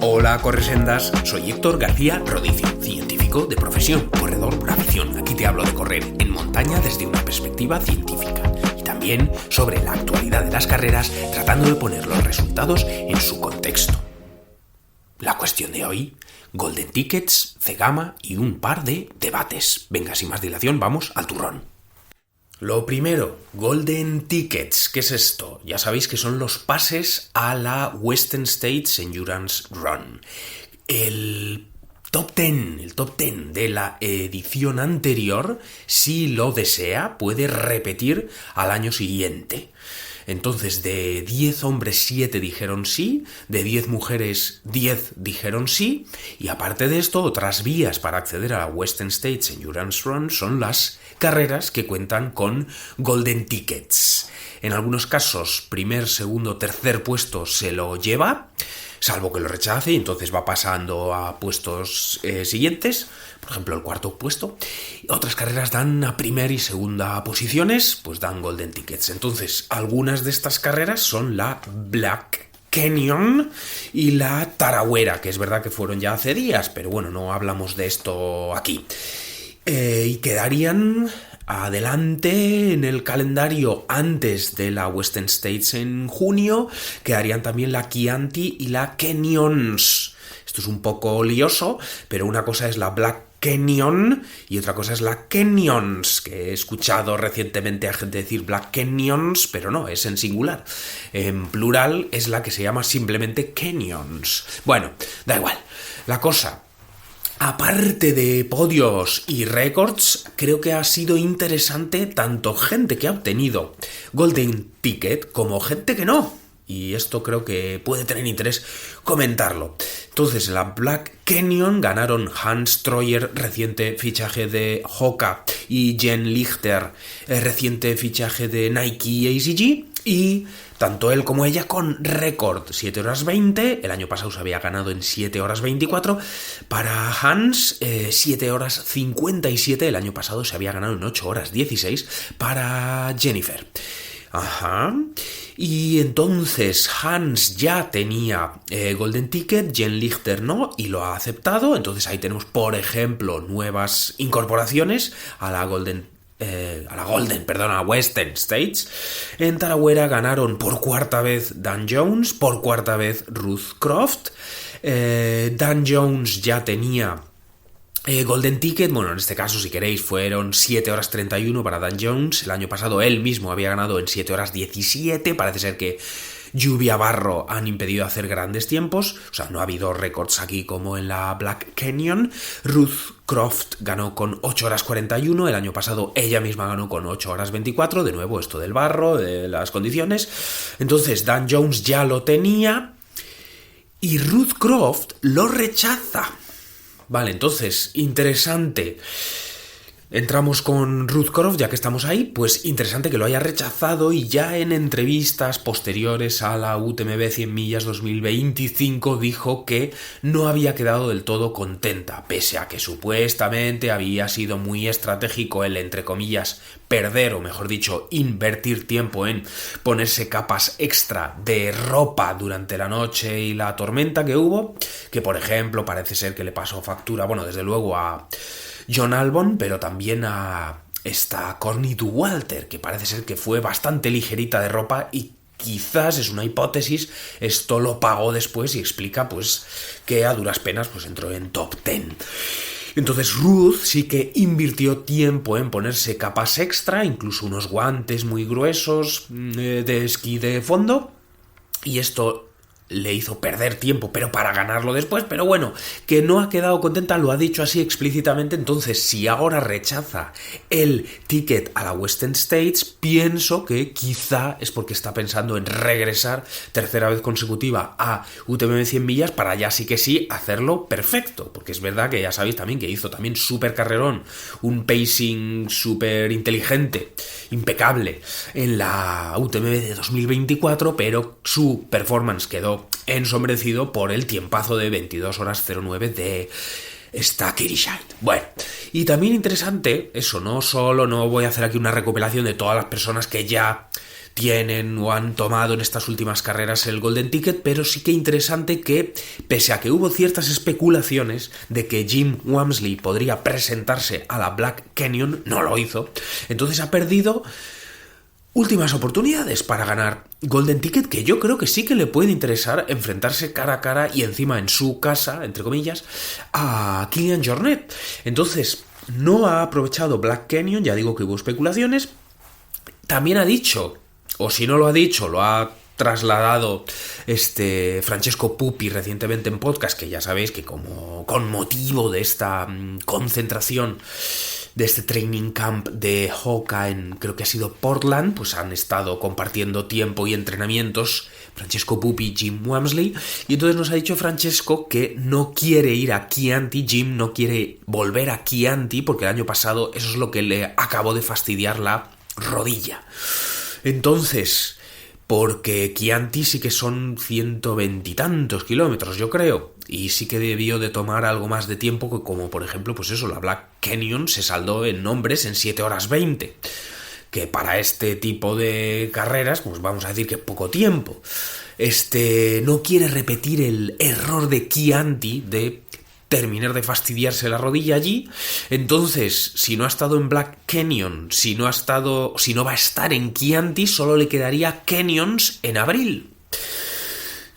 Hola corresendas, soy Héctor García Rodicio, científico de profesión, corredor por afición. Aquí te hablo de correr en montaña desde una perspectiva científica y también sobre la actualidad de las carreras, tratando de poner los resultados en su contexto. La cuestión de hoy: Golden Tickets, Cegama y un par de debates. Venga, sin más dilación, vamos al turrón. Lo primero, Golden Tickets. ¿Qué es esto? Ya sabéis que son los pases a la Western States Endurance Run. El top 10 de la edición anterior, si lo desea, puede repetir al año siguiente. Entonces, de 10 hombres, 7 dijeron sí, de 10 mujeres, 10 dijeron sí, y aparte de esto, otras vías para acceder a la Western States Endurance Run son las carreras que cuentan con Golden Tickets. En algunos casos, primer, segundo, tercer puesto se lo lleva, salvo que lo rechace, y entonces va pasando a puestos siguientes, por ejemplo el cuarto puesto. Otras carreras dan a primera y segunda posiciones, pues dan Golden Tickets. Entonces, algunas de estas carreras son la Black Canyon y la Tarawera, que es verdad que fueron ya hace días, pero bueno, no hablamos de esto aquí. Y quedarían adelante en el calendario antes de la Western States en junio, quedarían también la Chianti y la Canyons. Esto es un poco lioso, pero una cosa es la Black Canyon y otra cosa es la Canyons, que he escuchado recientemente a gente decir Black Canyons, pero no, es en singular. En plural es la que se llama simplemente Canyons. Bueno, da igual. La cosa, aparte de podios y récords, creo que ha sido interesante tanto gente que ha obtenido Golden Ticket como gente que no. Y esto creo que puede tener interés comentarlo. Entonces, en la Black Canyon ganaron Hans Troyer, reciente fichaje de Hoka, y Jen Lichter, reciente fichaje de Nike y ACG, y tanto él como ella con récord 7 horas 20, el año pasado se había ganado en 7 horas 24, para Hans 7 horas 57, el año pasado se había ganado en 8 horas 16, para Jennifer. Ajá. Y entonces Hans ya tenía Golden Ticket, Jen Lichter no, y lo ha aceptado. Entonces ahí tenemos, por ejemplo, nuevas incorporaciones a la Western States. En Tarawera ganaron por cuarta vez Dan Jones, por cuarta vez Ruth Croft. Dan Jones ya tenía Golden Ticket, bueno, en este caso, si queréis, fueron 7 horas 31 para Dan Jones. El año pasado él mismo había ganado en 7 horas 17. Parece ser que lluvia, barro han impedido hacer grandes tiempos. O sea, no ha habido récords aquí como en la Black Canyon. Ruth Croft ganó con 8 horas 41. El año pasado ella misma ganó con 8 horas 24. De nuevo, esto del barro, de las condiciones. Entonces, Dan Jones ya lo tenía y Ruth Croft lo rechaza. Vale, entonces, interesante. Entramos con Ruth Croft, ya que estamos ahí, pues interesante que lo haya rechazado, y ya en entrevistas posteriores a la UTMB 100 millas 2025 dijo que no había quedado del todo contenta, pese a que supuestamente había sido muy estratégico el, entre comillas, perder, o mejor dicho, invertir tiempo en ponerse capas extra de ropa durante la noche y la tormenta que hubo, que por ejemplo parece ser que le pasó factura, bueno, desde luego a John Albon, pero también a esta Courtney Dauwalter, que parece ser que fue bastante ligerita de ropa, y quizás, es una hipótesis, esto lo pagó después y explica pues que a duras penas pues entró en top 10. Entonces Ruth sí que invirtió tiempo en ponerse capas extra, incluso unos guantes muy gruesos de esquí de fondo, y esto le hizo perder tiempo, pero para ganarlo después. Pero bueno, que no ha quedado contenta, lo ha dicho así explícitamente. Entonces, si ahora rechaza el ticket a la Western States, pienso que quizá es porque está pensando en regresar tercera vez consecutiva a UTMB 100 millas para ya sí que sí hacerlo perfecto, porque es verdad que ya sabéis también que hizo también súper carrerón, un pacing súper inteligente, impecable en la UTMB de 2024, pero su performance quedó ensombrecido por el tiempazo de 22 horas 09 de esta Katie Scheidt. Bueno, y también interesante, eso, no voy a hacer aquí una recopilación de todas las personas que ya tienen o han tomado en estas últimas carreras el Golden Ticket, pero sí que interesante que, pese a que hubo ciertas especulaciones de que Jim Walmsley podría presentarse a la Black Canyon, no lo hizo, entonces ha perdido últimas oportunidades para ganar Golden Ticket, que yo creo que sí que le puede interesar enfrentarse cara a cara y encima en su casa, entre comillas, a Kilian Jornet. Entonces, no ha aprovechado Black Canyon, ya digo que hubo especulaciones. También ha dicho, o si no lo ha dicho, lo ha trasladado Francesco Pupi recientemente en podcast, que ya sabéis que como con motivo de esta concentración, de este training camp de Hoka creo que ha sido Portland, pues han estado compartiendo tiempo y entrenamientos Francesco Pupi y Jim Walmsley, y entonces nos ha dicho Francesco que no quiere ir a Chianti, Jim no quiere volver a Chianti, porque el año pasado eso es lo que le acabó de fastidiar la rodilla. Entonces, porque Chianti sí que son 120 y tantos kilómetros, yo creo, y sí que debió de tomar algo más de tiempo, que como por ejemplo, pues eso, la Black Canyon se saldó en hombres en 7 horas 20, que para este tipo de carreras, pues vamos a decir que poco tiempo. No quiere repetir el error de Chianti de terminar de fastidiarse la rodilla allí. Entonces, si no ha estado en Black Canyon, si no va a estar en Chianti, solo le quedaría Canyons en abril.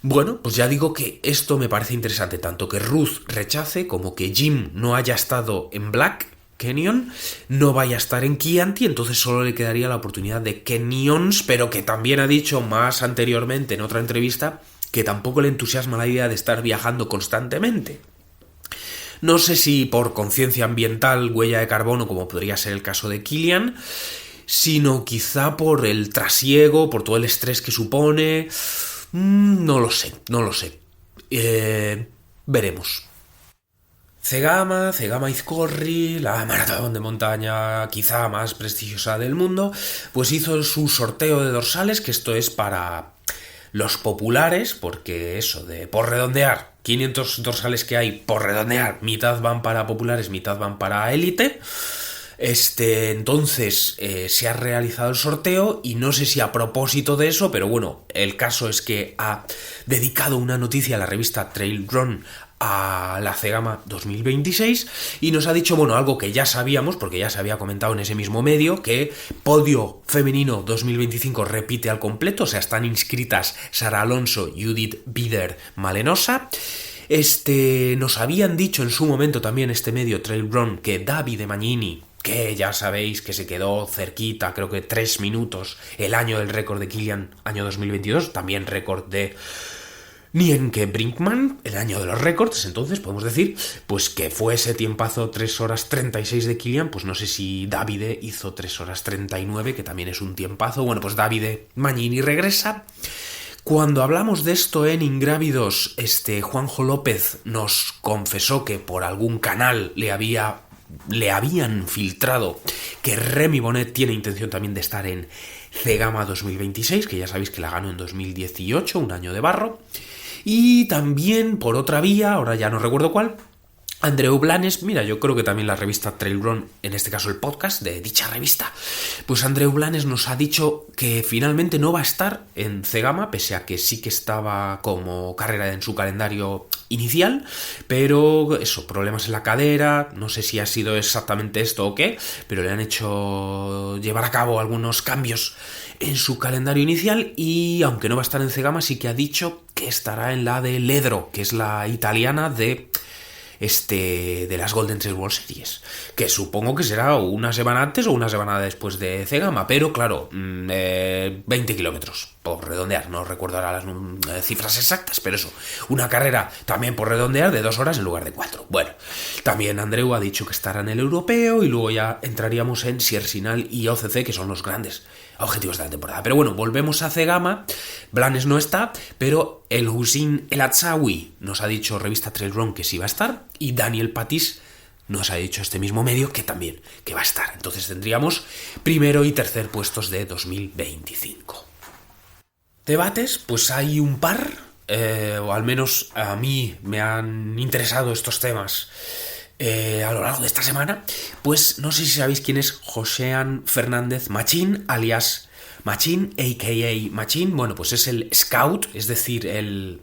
Bueno, pues ya digo que esto me parece interesante, tanto que Ruth rechace como que Jim no haya estado en Black Canyon, no vaya a estar en Chianti, entonces solo le quedaría la oportunidad de Canyons, pero que también ha dicho más anteriormente en otra entrevista que tampoco le entusiasma la idea de estar viajando constantemente. No sé si por conciencia ambiental, huella de carbono, como podría ser el caso de Kilian, sino quizá por el trasiego, por todo el estrés que supone. No lo sé. Veremos. Cegama Izcorri, la maratón de montaña quizá más prestigiosa del mundo, pues hizo su sorteo de dorsales, que esto es para los populares, porque eso de por redondear, 500 dorsales que hay, por redondear, mitad van para populares, mitad van para élite. Entonces se ha realizado el sorteo y no sé si a propósito de eso, pero bueno, el caso es que ha dedicado una noticia a la revista Trail Run a la Cegama 2026 y nos ha dicho, bueno, algo que ya sabíamos, porque ya se había comentado en ese mismo medio, que podio femenino 2025 repite al completo, o sea, están inscritas Sara Alonso, Judith Bider, Malenosa. Nos habían dicho en su momento también este medio Trail Run que Davide Magnini, que ya sabéis que se quedó cerquita, creo que 3 minutos, el año del récord de Kilian, año 2022, también récord de Nienke Brinkman, el año de los récords. Entonces podemos decir pues que fue ese tiempazo 3 horas 36 de Kilian, pues no sé si Davide hizo 3 horas 39, que también es un tiempazo. Bueno, pues Davide Magnini regresa. Cuando hablamos de esto en Ingrávidos, Juanjo López nos confesó que por algún canal le habían filtrado que Remy Bonnet tiene intención también de estar en Cegama 2026, que ya sabéis que la ganó en 2018, un año de barro. Y también por otra vía, ahora ya no recuerdo cuál, Andreu Blanes, mira, yo creo que también la revista Trail Run, en este caso el podcast de dicha revista, pues Andreu Blanes nos ha dicho que finalmente no va a estar en Cegama, pese a que sí que estaba como carrera en su calendario inicial, pero eso, problemas en la cadera, no sé si ha sido exactamente esto o qué, pero le han hecho llevar a cabo algunos cambios en su calendario inicial y aunque no va a estar en Cegama, sí que ha dicho que estará en la de Ledro, que es la italiana de las Golden Trail World Series, que supongo que será una semana antes o una semana después de Cegama, pero claro, 20 kilómetros, por redondear, no recuerdo ahora las cifras exactas, pero eso, una carrera también por redondear de 2 horas en lugar de 4. Bueno, también Andreu ha dicho que estará en el europeo y luego ya entraríamos en Siersinal y OCC, que son los grandes objetivos de la temporada. Pero bueno, volvemos a Cegama. Blanes no está, pero el Hussein El Atzawi nos ha dicho revista Trail Run que sí va a estar, y Daniel Patís nos ha dicho este mismo medio que también que va a estar. Entonces tendríamos primero y tercer puestos de 2025. Debates, pues hay un par, o al menos a mí me han interesado estos temas a lo largo de esta semana. Pues no sé si sabéis quién es Josean Fernández Machín, alias Machín, a.k.a. Machín, bueno, pues es el scout, es decir, el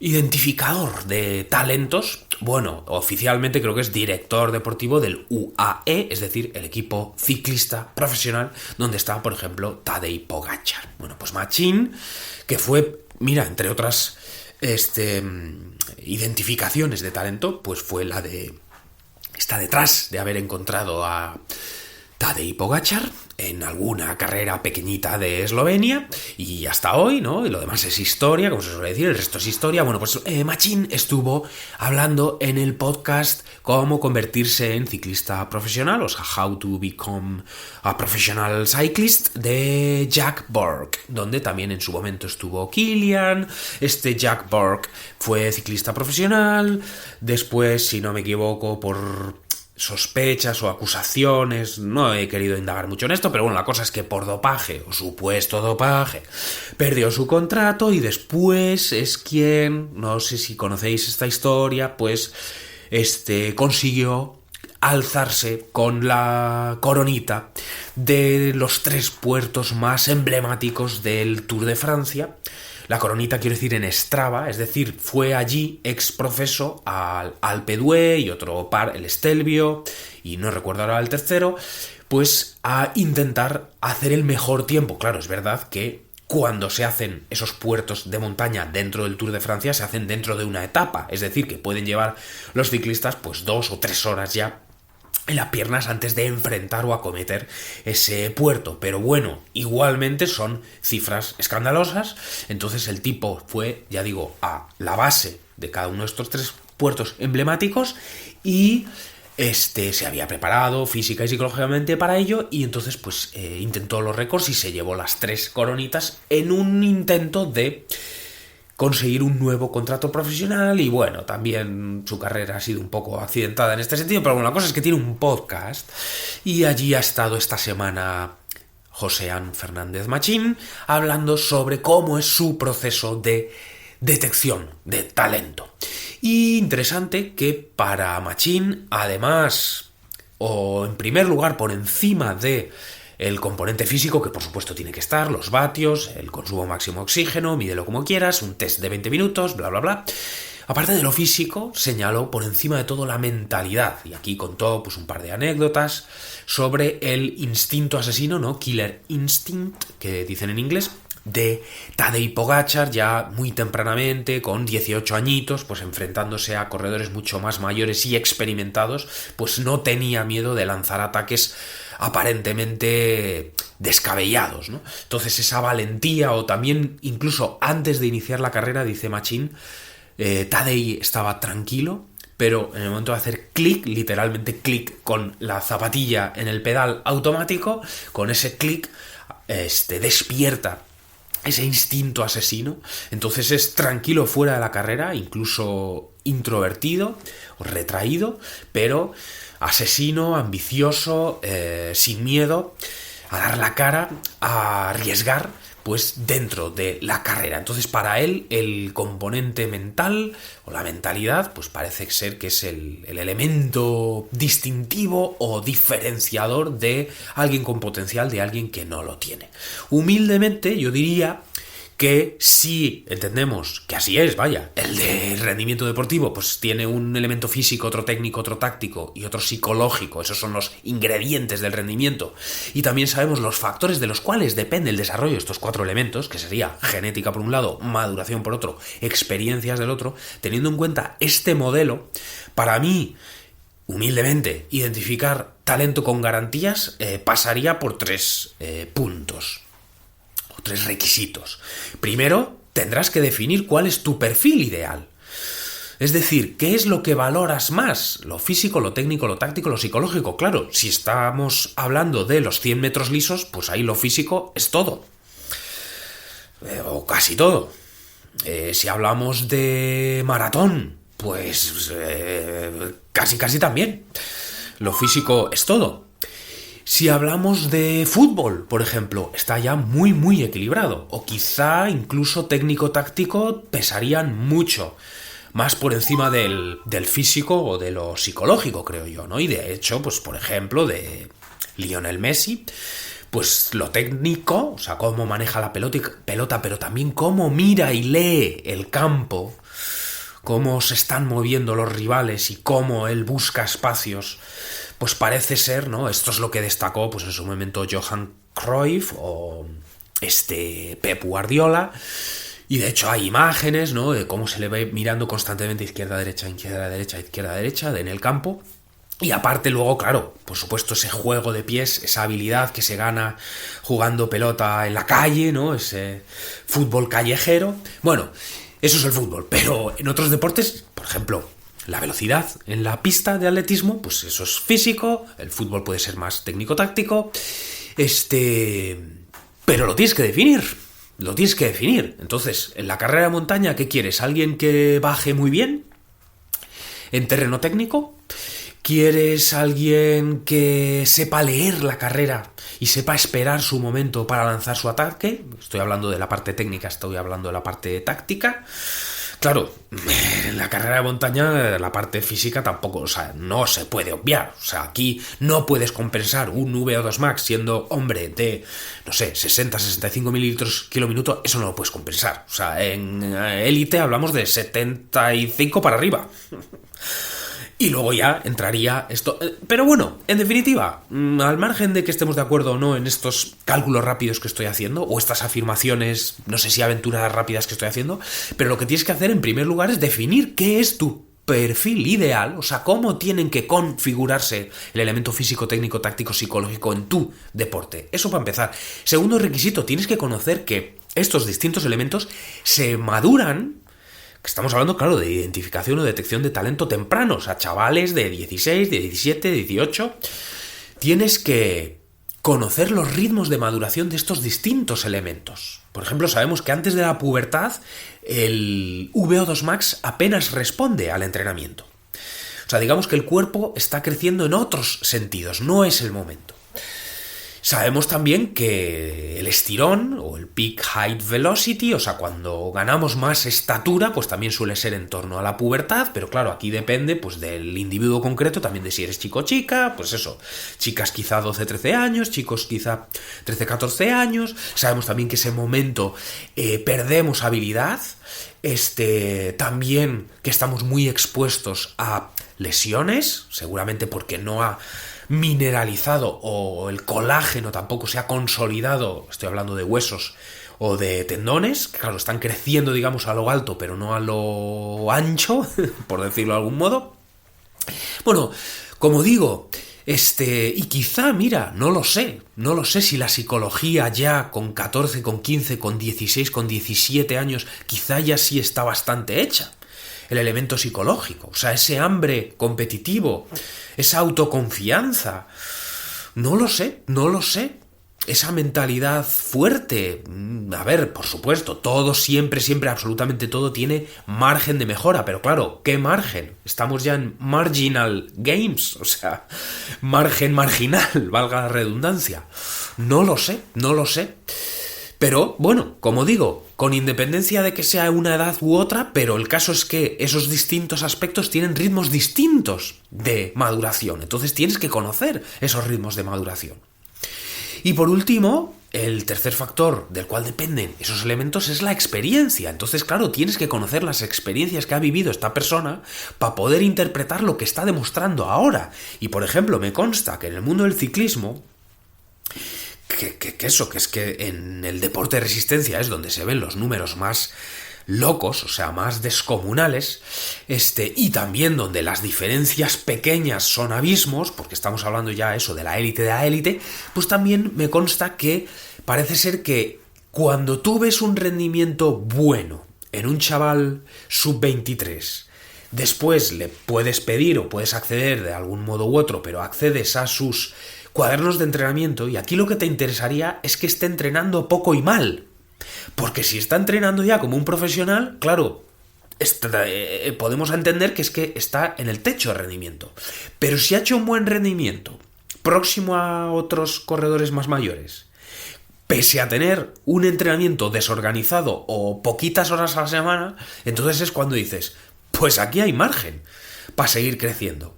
identificador de talentos. Bueno, oficialmente creo que es director deportivo del UAE, es decir, el equipo ciclista profesional donde está, por ejemplo, Tadej Pogačar. Bueno, pues Machín, que fue, mira, entre otras identificaciones de talento, pues fue la de... está detrás de haber encontrado a Tadej Pogačar en alguna carrera pequeñita de Eslovenia y hasta hoy, ¿no? Y lo demás es historia, como se suele decir, el resto es historia. Bueno, pues Machín estuvo hablando en el podcast cómo convertirse en ciclista profesional, o sea, How to Become a Professional Cyclist, de Jack Burke, donde también en su momento estuvo Kilian. Jack Burke fue ciclista profesional, después, si no me equivoco, por sospechas o acusaciones, no he querido indagar mucho en esto, pero bueno, la cosa es que por dopaje, o supuesto dopaje, perdió su contrato y después es quien, no sé si conocéis esta historia, pues consiguió alzarse con la coronita de los 3 puertos más emblemáticos del Tour de Francia. La coronita quiero decir en Strava, es decir, fue allí exprofeso al Alpe d'Huez y otro par, el Stelvio, y no recuerdo ahora el tercero, pues a intentar hacer el mejor tiempo. Claro, es verdad que cuando se hacen esos puertos de montaña dentro del Tour de Francia, se hacen dentro de una etapa, es decir, que pueden llevar los ciclistas pues 2 o 3 horas ya en las piernas antes de enfrentar o acometer ese puerto. Pero bueno, igualmente son cifras escandalosas. Entonces el tipo fue, ya digo, a la base de cada uno de estos 3 puertos emblemáticos y se había preparado física y psicológicamente para ello, y entonces pues intentó los récords y se llevó las 3 coronitas en un intento de conseguir un nuevo contrato profesional. Y bueno, también su carrera ha sido un poco accidentada en este sentido, pero bueno, la cosa es que tiene un podcast y allí ha estado esta semana Joséan Fernández Machín hablando sobre cómo es su proceso de detección de talento. Y interesante que para Machín, además, o en primer lugar por encima de el componente físico, que por supuesto tiene que estar, los vatios, el consumo máximo de oxígeno, mídelo como quieras, un test de 20 minutos, bla, bla, bla. Aparte de lo físico, señaló por encima de todo la mentalidad, y aquí contó pues un par de anécdotas sobre el instinto asesino, ¿no? Killer Instinct, que dicen en inglés, de Tadej Pogačar, ya muy tempranamente, con 18 añitos, pues enfrentándose a corredores mucho más mayores y experimentados, pues no tenía miedo de lanzar ataques aparentemente descabellados, ¿no? Entonces esa valentía, o también incluso antes de iniciar la carrera, dice Machín, Tadej estaba tranquilo, pero en el momento de hacer clic, literalmente clic con la zapatilla en el pedal automático, con ese clic despierta ese instinto asesino. Entonces es tranquilo fuera de la carrera, incluso introvertido o retraído, pero asesino, ambicioso, sin miedo a dar la cara, a arriesgar, pues dentro de la carrera. Entonces para él el componente mental o la mentalidad pues parece ser que es el elemento distintivo o diferenciador de alguien con potencial de alguien que no lo tiene. Humildemente yo diría que si entendemos que así es, vaya, el de rendimiento deportivo pues tiene un elemento físico, otro técnico, otro táctico y otro psicológico, esos son los ingredientes del rendimiento, y también sabemos los factores de los cuales depende el desarrollo de estos 4 elementos, que sería genética por un lado, maduración por otro, experiencias del otro. Teniendo en cuenta este modelo, para mí, humildemente, identificar talento con garantías pasaría por 3 puntos. 3 requisitos. Primero, tendrás que definir cuál es tu perfil ideal. Es decir, ¿qué es lo que valoras más? ¿Lo físico, lo técnico, lo táctico, lo psicológico? Claro, si estamos hablando de los 100 metros lisos, pues ahí lo físico es todo. O casi todo. Si hablamos de maratón, pues casi también. Lo físico es todo. Si hablamos de fútbol, por ejemplo, está ya muy equilibrado. O quizá incluso técnico-táctico pesarían mucho más por encima del físico o de lo psicológico, creo yo, ¿no? Y de hecho, pues por ejemplo, de Lionel Messi, pues lo técnico, o sea, cómo maneja la pelota, pero también cómo mira y lee el campo, cómo se están moviendo los rivales y cómo él busca espacios, pues parece ser, ¿no? Esto es lo que destacó, pues en su momento Johan Cruyff o Pep Guardiola. Y de hecho hay imágenes, ¿no?, de cómo se le ve mirando constantemente izquierda-derecha, izquierda-derecha, izquierda-derecha en el campo. Y aparte luego, claro, por supuesto ese juego de pies, esa habilidad que se gana jugando pelota en la calle, ¿no?, ese fútbol callejero. Bueno, eso es el fútbol, pero en otros deportes, por ejemplo, la velocidad en la pista de atletismo, pues eso es físico, el fútbol puede ser más técnico-táctico, pero lo tienes que definir. Lo tienes que definir. Entonces, en la carrera de montaña, ¿qué quieres? ¿Alguien que baje muy bien en terreno técnico? ¿Quieres alguien que sepa leer la carrera y sepa esperar su momento para lanzar su ataque? Estoy hablando de la parte técnica, estoy hablando de la parte táctica. Claro, en la carrera de montaña la parte física tampoco, o sea, no se puede obviar. O sea, aquí no puedes compensar un VO2 max siendo hombre de, no sé, 60-65 mililitros kilo minuto, eso no lo puedes compensar. O sea, en élite hablamos de 75 para arriba. Y luego ya entraría esto. Pero bueno, en definitiva, al margen de que estemos de acuerdo o no en estos cálculos rápidos que estoy haciendo, o estas afirmaciones, no sé si aventuras rápidas que estoy haciendo, pero lo que tienes que hacer en primer lugar es definir qué es tu perfil ideal, o sea, cómo tienen que configurarse el elemento físico, técnico, táctico, psicológico en tu deporte. Eso para empezar. Segundo requisito, tienes que conocer que estos distintos elementos se maduran. Estamos hablando, claro, de identificación o detección de talento temprano, o sea, chavales de 16, de 17, de 18. Tienes que conocer los ritmos de maduración de estos distintos elementos. Por ejemplo, sabemos que antes de la pubertad el VO2 max apenas responde al entrenamiento. O sea, digamos que el cuerpo está creciendo en otros sentidos, no es el momento. Sabemos también que el estirón o el peak height velocity, o sea, cuando ganamos más estatura, pues también suele ser en torno a la pubertad, pero claro, aquí depende pues del individuo concreto, también de si eres chico o chica, pues eso, chicas quizá 12-13 años, chicos quizá 13-14 años. Sabemos también que ese momento perdemos habilidad, también que estamos muy expuestos a lesiones, seguramente porque no ha mineralizado o el colágeno tampoco se ha consolidado, estoy hablando de huesos o de tendones, que claro, están creciendo, digamos, a lo alto, pero no a lo ancho, por decirlo de algún modo. Bueno, como digo, y quizá, mira, no lo sé si la psicología ya con 14, con 15, con 16, con 17 años, quizá ya sí está bastante hecha. El elemento psicológico, o sea, ese hambre competitivo, esa autoconfianza, no lo sé, esa mentalidad fuerte. A ver, por supuesto, todo siempre, absolutamente todo tiene margen de mejora, pero claro, ¿qué margen? Estamos ya en marginal games, o sea, margen marginal, valga la redundancia. No lo sé. Pero, bueno, como digo, con independencia de que sea una edad u otra, pero el caso es que esos distintos aspectos tienen ritmos distintos de maduración. Entonces tienes que conocer esos ritmos de maduración. Y por último, el tercer factor del cual dependen esos elementos es la experiencia. Entonces, claro, tienes que conocer las experiencias que ha vivido esta persona para poder interpretar lo que está demostrando ahora. Y, por ejemplo, me consta que en el mundo del ciclismo, que es que en el deporte de resistencia es donde se ven los números más locos, o sea, más descomunales, y también donde las diferencias pequeñas son abismos, porque estamos hablando ya eso de la élite, pues también me consta que parece ser que cuando tú ves un rendimiento bueno en un chaval sub-23, después le puedes pedir o puedes acceder de algún modo u otro, pero accedes a sus cuadernos de entrenamiento, y aquí lo que te interesaría es que esté entrenando poco y mal. Porque si está entrenando ya como un profesional, claro, podemos entender que es que está en el techo de rendimiento. Pero si ha hecho un buen rendimiento, próximo a otros corredores más mayores, pese a tener un entrenamiento desorganizado o poquitas horas a la semana, entonces es cuando dices, pues aquí hay margen para seguir creciendo.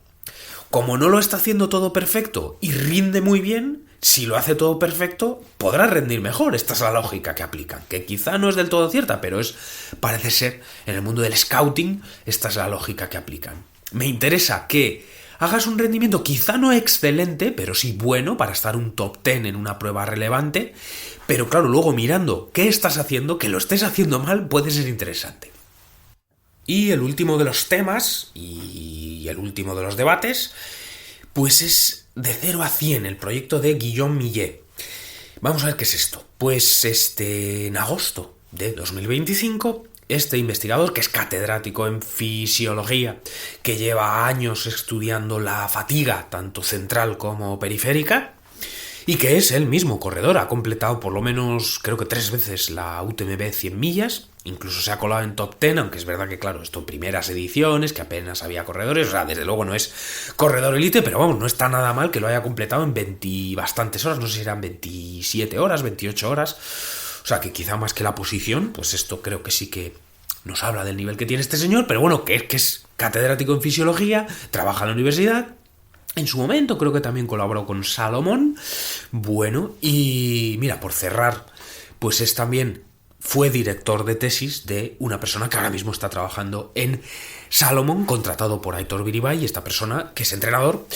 Como no lo está haciendo todo perfecto y rinde muy bien, si lo hace todo perfecto, podrá rendir mejor. Esta es la lógica que aplican, que quizá no es del todo cierta, pero parece ser, en el mundo del scouting, esta es la lógica que aplican. Me interesa que hagas un rendimiento quizá no excelente, pero sí bueno para estar un top 10 en una prueba relevante, pero claro, luego mirando qué estás haciendo, que lo estés haciendo mal, puede ser interesante. Y el último de los temas, y el último de los debates, pues es de 0 a 100, el proyecto de Guillaume Millet. Vamos a ver qué es esto. Pues en agosto de 2025, este investigador, que es catedrático en fisiología, que lleva años estudiando la fatiga, tanto central como periférica, y que es él mismo corredor, ha completado por lo menos, creo que 3 veces la UTMB 100 millas, incluso se ha colado en top 10, aunque es verdad que, claro, esto primeras ediciones, que apenas había corredores, o sea, desde luego no es corredor élite, pero vamos, no está nada mal que lo haya completado en 20 bastantes horas, no sé si eran 27 horas, 28 horas, o sea, que quizá más que la posición, pues esto creo que sí que nos habla del nivel que tiene este señor, pero bueno, que es catedrático en fisiología, trabaja en la universidad. En su momento creo que también colaboró con Salomón. Bueno, y mira, por cerrar, pues fue director de tesis de una persona que ahora mismo está trabajando en Salomón, contratado por Aitor Biribay, y esta persona, que es entrenador,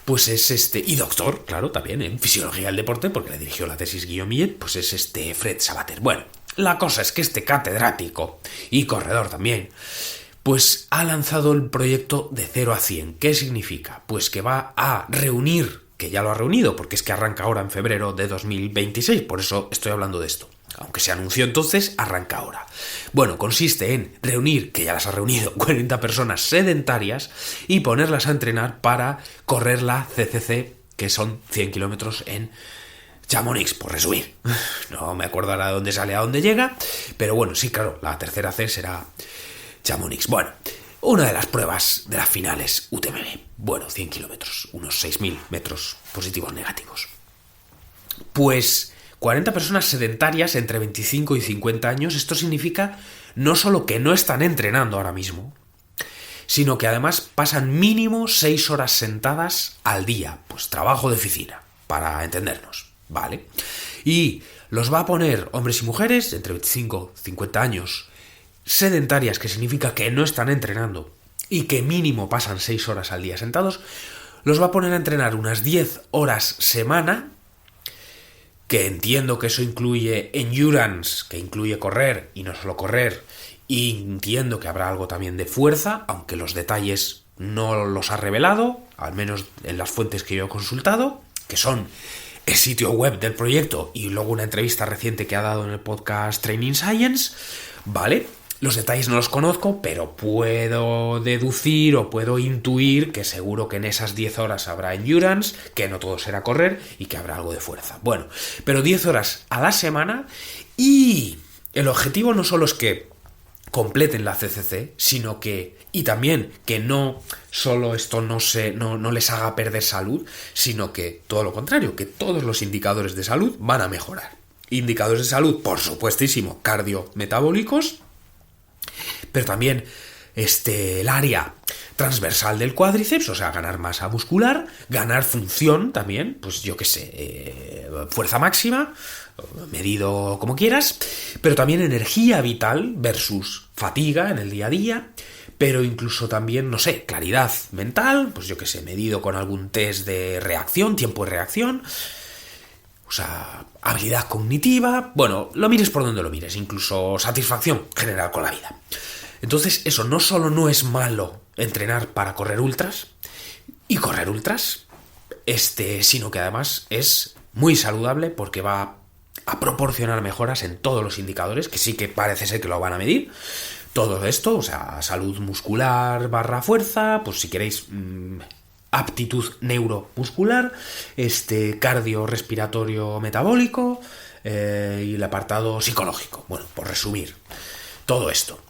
pues es y doctor, claro, también en fisiología del deporte, porque le dirigió la tesis Guillaume Millet, pues es Fred Sabater. Bueno, la cosa es que este catedrático y corredor también, pues ha lanzado el proyecto de 0 a 100. ¿Qué significa? Pues que va a reunir, que ya lo ha reunido, porque es que arranca ahora en febrero de 2026, por eso estoy hablando de esto. Aunque se anunció entonces, arranca ahora. Bueno, consiste en reunir, que ya las ha reunido, 40 personas sedentarias y ponerlas a entrenar para correr la CCC, que son 100 kilómetros en Chamonix, por resumir. No me acuerdo ahora de dónde sale a dónde llega, pero bueno, sí, claro, la tercera C será Chamonix. Bueno, una de las pruebas de las finales UTMB. Bueno, 100 kilómetros, unos 6.000 metros positivos negativos. Pues 40 personas sedentarias entre 25 y 50 años, esto significa no solo que no están entrenando ahora mismo, sino que además pasan mínimo 6 horas sentadas al día, pues trabajo de oficina, para entendernos, ¿vale? Y los va a poner hombres y mujeres entre 25 y 50 años, sedentarias, que significa que no están entrenando y que mínimo pasan 6 horas al día sentados, los va a poner a entrenar unas 10 horas semana, que entiendo que eso incluye endurance, que incluye correr y no solo correr, y entiendo que habrá algo también de fuerza, aunque los detalles no los ha revelado, al menos en las fuentes que yo he consultado, que son el sitio web del proyecto y luego una entrevista reciente que ha dado en el podcast Training Science, ¿vale? Los detalles no los conozco, pero puedo deducir o puedo intuir que seguro que en esas 10 horas habrá endurance, que no todo será correr y que habrá algo de fuerza. Bueno, pero 10 horas a la semana, y el objetivo no solo es que completen la CCC, sino que, y también que no solo esto no les haga perder salud, sino que todo lo contrario, que todos los indicadores de salud van a mejorar. Indicadores de salud, por supuestísimo, cardiometabólicos, pero también el área transversal del cuádriceps, o sea, ganar masa muscular, ganar función también, pues yo qué sé, fuerza máxima, medido como quieras, pero también energía vital versus fatiga en el día a día, pero incluso también, no sé, claridad mental, pues yo qué sé, medido con algún test de reacción, tiempo de reacción, o sea, habilidad cognitiva, bueno, lo mires por donde lo mires, incluso satisfacción general con la vida. Entonces, eso no solo no es malo entrenar para correr ultras, y correr ultras, sino que además es muy saludable porque va a proporcionar mejoras en todos los indicadores, que sí que parece ser que lo van a medir. Todo esto, o sea, salud muscular / fuerza, pues si queréis aptitud neuromuscular, cardio respiratorio metabólico y el apartado psicológico. Bueno, por resumir, todo esto.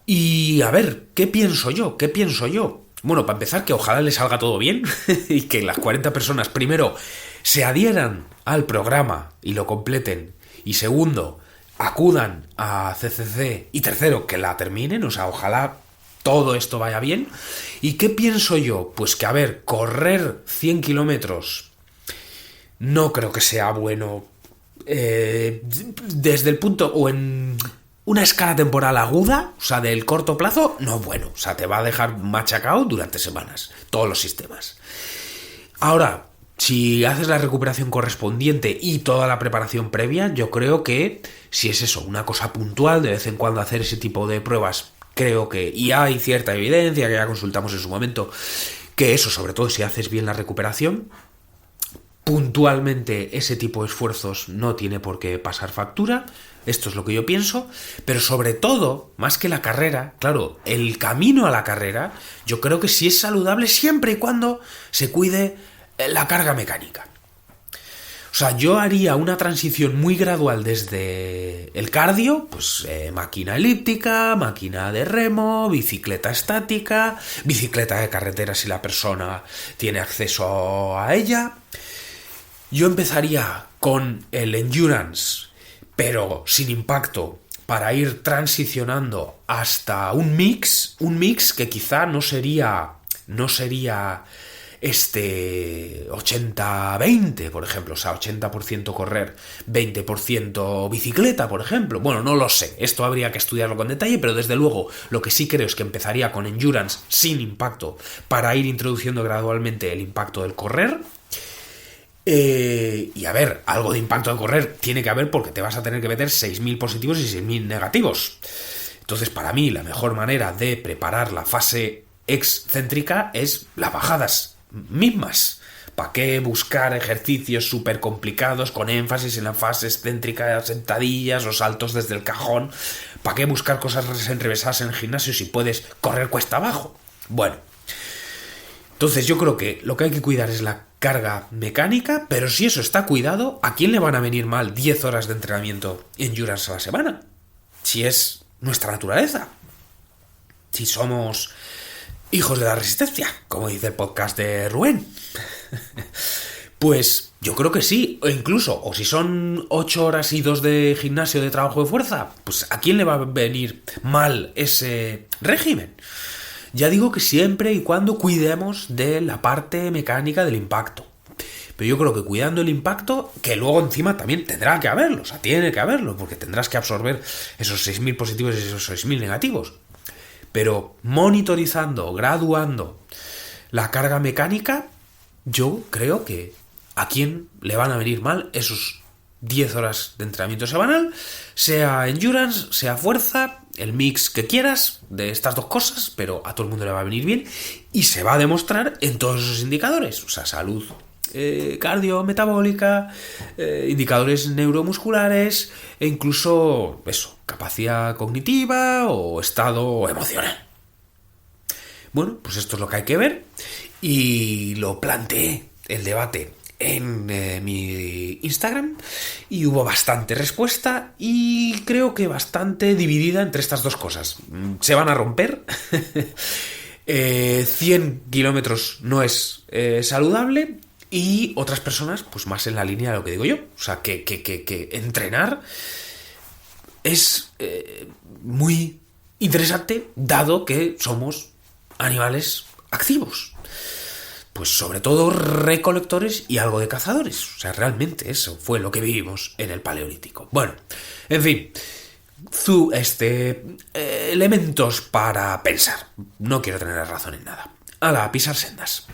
Y a ver, ¿qué pienso yo? Bueno, para empezar, que ojalá les salga todo bien y que las 40 personas, primero, se adhieran al programa y lo completen, y segundo, acudan a CCC, y tercero, que la terminen, o sea, ojalá todo esto vaya bien. ¿Y qué pienso yo? Pues que, a ver, correr 100 kilómetros no creo que sea bueno desde el punto o en una escala temporal aguda, o sea, del corto plazo, no es bueno. O sea, te va a dejar machacado durante semanas, todos los sistemas. Ahora, si haces la recuperación correspondiente y toda la preparación previa, yo creo que si es eso, una cosa puntual, de vez en cuando hacer ese tipo de pruebas, creo que, y hay cierta evidencia que ya consultamos en su momento, que eso, sobre todo si haces bien la recuperación, puntualmente ese tipo de esfuerzos no tiene por qué pasar factura. Esto es lo que yo pienso, pero sobre todo, más que la carrera, claro, el camino a la carrera, yo creo que sí es saludable siempre y cuando se cuide la carga mecánica. O sea, yo haría una transición muy gradual desde el cardio, pues máquina elíptica, máquina de remo, bicicleta estática, bicicleta de carretera si la persona tiene acceso a ella. Yo empezaría con el endurance, pero sin impacto, para ir transicionando hasta un mix que quizá no sería 80-20, por ejemplo, o sea, 80% correr, 20% bicicleta, por ejemplo. Bueno, no lo sé, esto habría que estudiarlo con detalle, pero desde luego lo que sí creo es que empezaría con endurance sin impacto para ir introduciendo gradualmente el impacto del correr. Y a ver, algo de impacto de correr tiene que haber porque te vas a tener que meter 6.000 positivos y 6.000 negativos. Entonces, para mí, la mejor manera de preparar la fase excéntrica es las bajadas mismas. ¿Para qué buscar ejercicios súper complicados con énfasis en la fase excéntrica, sentadillas o saltos desde el cajón? ¿Para qué buscar cosas enrevesadas en el gimnasio si puedes correr cuesta abajo? Bueno, entonces yo creo que lo que hay que cuidar es la carga mecánica, pero si eso está cuidado, ¿a quién le van a venir mal 10 horas de entrenamiento endurance a la semana? Si es nuestra naturaleza. Si somos hijos de la resistencia, como dice el podcast de Rubén. Pues yo creo que sí, o incluso, o si son 8 horas y 2 de gimnasio de trabajo de fuerza, pues ¿a quién le va a venir mal ese régimen? Ya digo que siempre y cuando cuidemos de la parte mecánica del impacto. Pero yo creo que cuidando el impacto, que luego encima también tendrá que haberlo, o sea, tiene que haberlo, porque tendrás que absorber esos 6.000 positivos y esos 6.000 negativos. Pero monitorizando, graduando la carga mecánica, yo creo que a quién le van a venir mal esos 10 horas de entrenamiento semanal, sea endurance, sea fuerza, el mix que quieras de estas dos cosas, pero a todo el mundo le va a venir bien y se va a demostrar en todos esos indicadores, o sea, salud cardiometabólica, indicadores neuromusculares e incluso eso, capacidad cognitiva o estado emocional. Bueno, pues esto es lo que hay que ver y lo planteé el debate en mi Instagram y hubo bastante respuesta y creo que bastante dividida entre estas dos cosas. Se van a romper. 100 kilómetros no es saludable y otras personas pues más en la línea de lo que digo yo. O sea, que entrenar es muy interesante dado que somos animales activos. Pues sobre todo recolectores y algo de cazadores. O sea, realmente eso fue lo que vivimos en el Paleolítico. Bueno, en fin, elementos para pensar. No quiero tener razón en nada. ¡Hala, a pisar sendas!